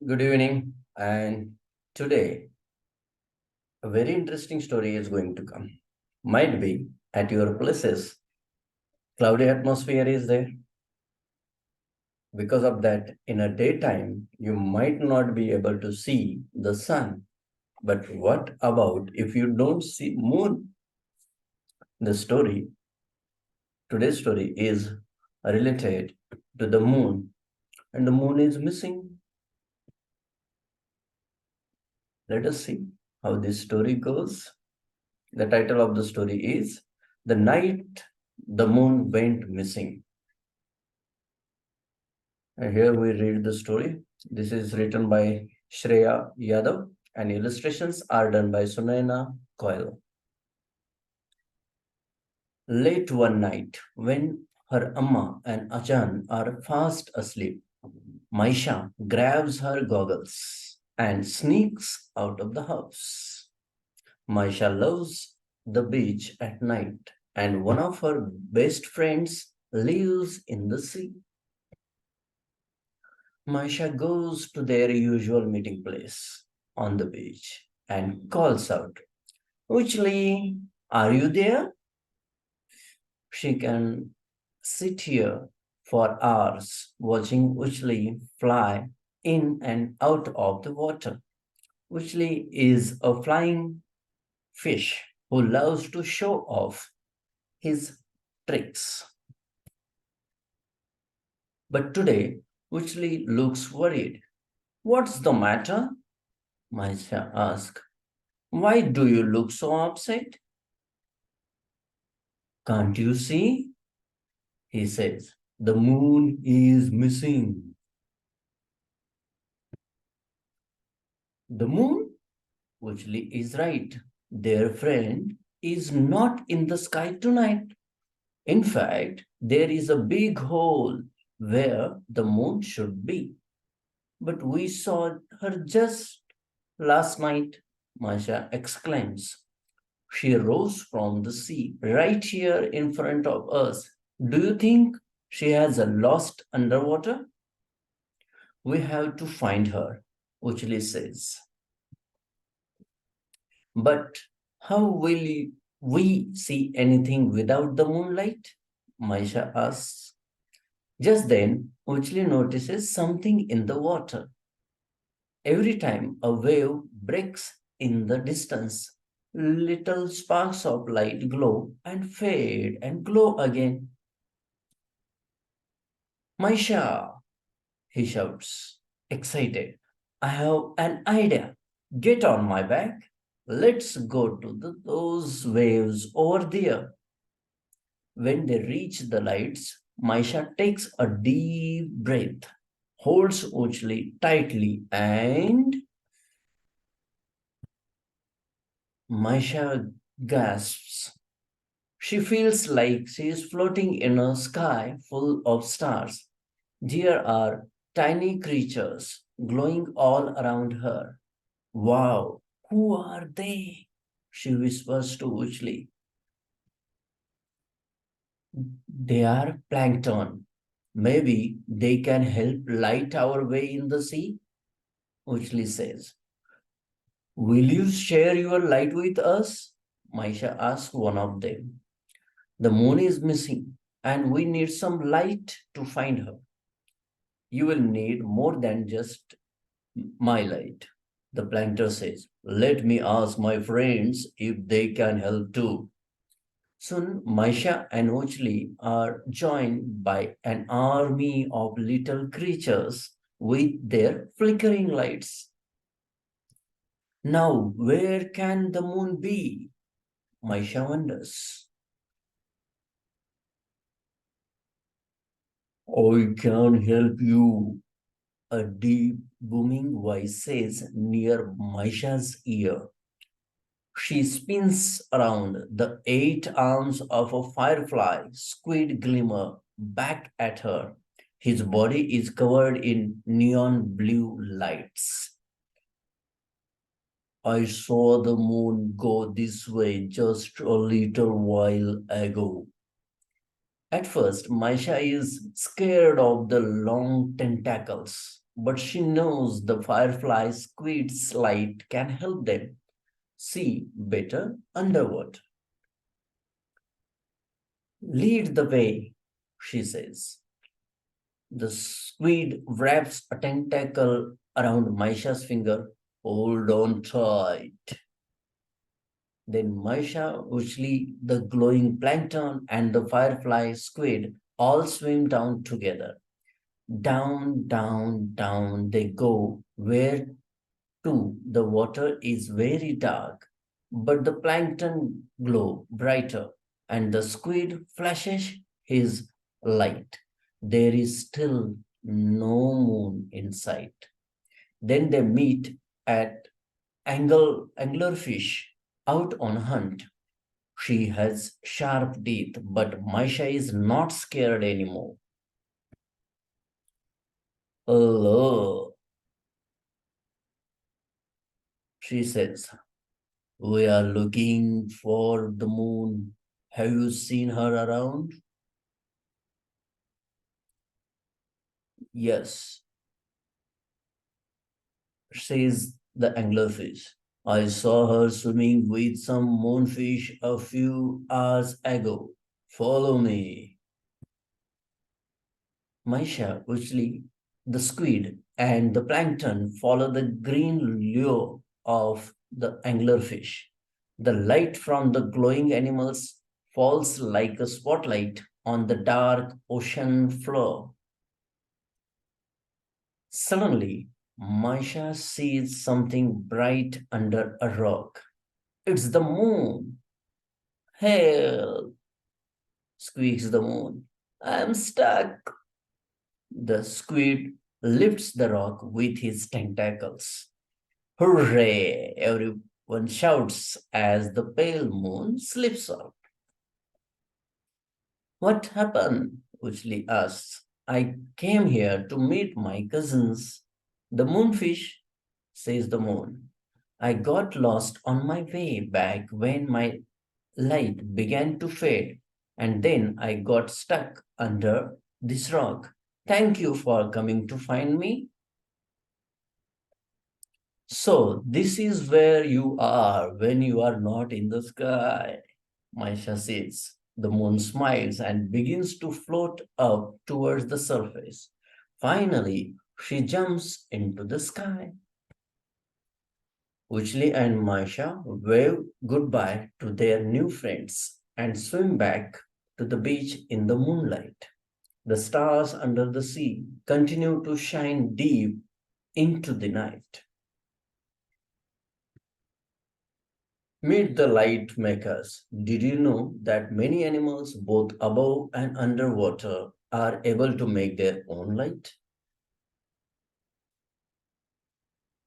Good evening, and today a very interesting story is going to come. Might be at your places, cloudy atmosphere is there. Because of that, in a daytime, you might not be able to see the sun. But what about if you don't see moon? The story, today's story is related to the moon, and the moon is missing. Let us see how this story goes. The title of the story is The Night the Moon Went Missing. And here we read the story. This is written by Shreya Yadav and illustrations are done by Sunaina Coyle. Late one night, when her Amma and Achan are fast asleep, Maisha grabs her goggles and sneaks out of the house. Maisha loves the beach at night, and one of her best friends lives in the sea. Maisha goes to their usual meeting place on the beach and calls out, Uchli, are you there? She can sit here for hours watching Uchli fly in and out of the water. Uchli is a flying fish who loves to show off his tricks. But today, Uchli looks worried. What's the matter? Maisha asks. Why do you look so upset? Can't you see? He says. The moon is missing. The moon? Uchli is right. Their friend is not in the sky tonight. In fact, there is a big hole where the moon should be. But we saw her just last night, Masha exclaims. She rose from the sea right here in front of us. Do you think she has lost underwater? We have to find her, Uchili says. But how will we see anything without the moonlight? Maisha asks. Just then, Uchili notices something in the water. Every time a wave breaks in the distance, little sparks of light glow and fade and glow again. Maisha, he shouts, excited. I have an idea. Get on my back. Let's go to those waves over there. When they reach the lights, Maisha takes a deep breath, holds Uchli tightly, and Maisha gasps. She feels like she is floating in a sky full of stars. There are tiny creatures glowing all around her. Wow, who are they? She whispers to Uchli. They are plankton. Maybe they can help light our way in the sea, Uchli says. Will you share your light with us? Maisha asks one of them. The moon is missing, and we need some light to find her. You will need more than just my light, the planter says. Let me ask my friends if they can help too. Soon, Maisha and Ochli are joined by an army of little creatures with their flickering lights. Now, where can the moon be? Maisha wonders. I can help you, a deep booming voice says near Maisha's ear. She spins around. The 8 arms of a firefly squid glimmer back at her. His body is covered in neon blue lights. I saw the moon go this way just a little while ago. At first, Maisha is scared of the long tentacles, but she knows the firefly squid's light can help them see better underwater. Lead the way, she says. The squid wraps a tentacle around Maisha's finger. Hold on tight. Then Maisha, Ushli, the glowing plankton, and the firefly squid all swim down together. Down, down, down they go, where to the water is very dark, but the plankton glow brighter, and the squid flashes his light. There is still no moon in sight. Then they meet at anglerfish out on hunt. She has sharp teeth, but Maisha is not scared anymore. Hello, she says. We are looking for the moon. Have you seen her around? Yes, says the anglerfish. I saw her swimming with some moonfish a few hours ago. Follow me. Maisha, Uchli, the squid, and the plankton follow the green lure of the anglerfish. The light from the glowing animals falls like a spotlight on the dark ocean floor. Suddenly, Maisha sees something bright under a rock. It's the moon. Help! Squeaks the moon. I'm stuck. The squid lifts the rock with his tentacles. Hooray! Everyone shouts as the pale moon slips out. What happened? Uchli asks. I came here to meet my cousins. The moonfish, says the moon. I got lost on my way back when my light began to fade, and then I got stuck under this rock. Thank you for coming to find me. So, this is where you are when you are not in the sky, Maisha says. The moon smiles and begins to float up towards the surface. Finally, she jumps into the sky. Uchli and Maisha wave goodbye to their new friends and swim back to the beach in the moonlight. The stars under the sea continue to shine deep into the night. Meet the light makers. Did you know that many animals, both above and underwater, are able to make their own light?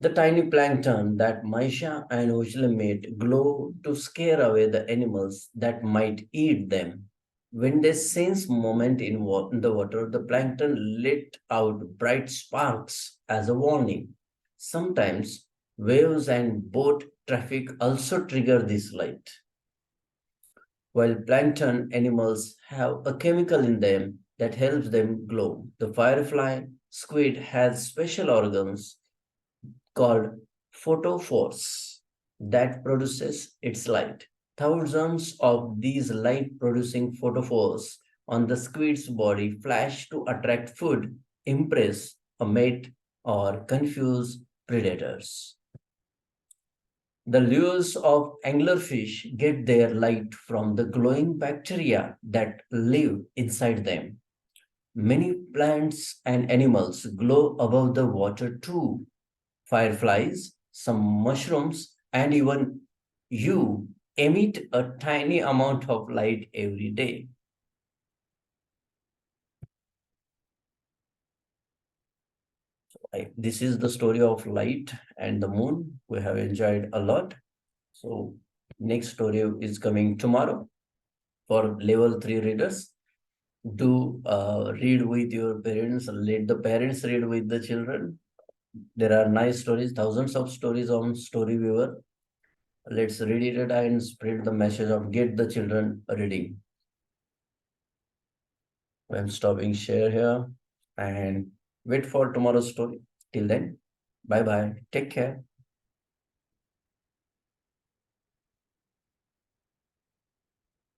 The tiny plankton that Maisha and Ujla made glow to scare away the animals that might eat them. When they sense movement in the water, the plankton let out bright sparks as a warning. Sometimes waves and boat traffic also trigger this light. While plankton animals have a chemical in them that helps them glow, the firefly squid has special organs called photophores that produces its light. Thousands of these light-producing photophores on the squid's body flash to attract food, impress a mate, or confuse predators. The lures of anglerfish get their light from the glowing bacteria that live inside them. Many plants and animals glow above the water too. Fireflies, some mushrooms, and even you emit a tiny amount of light every day. This is the story of light and the moon. We have enjoyed a lot. So next story is coming tomorrow for level 3 readers. Do read with your parents. Let the parents read with the children. There are nice stories, thousands of stories on Story Viewer. Let's read it and spread the message of get the children reading. I'm stopping share here and wait for tomorrow's story. Till then, bye bye. Take care.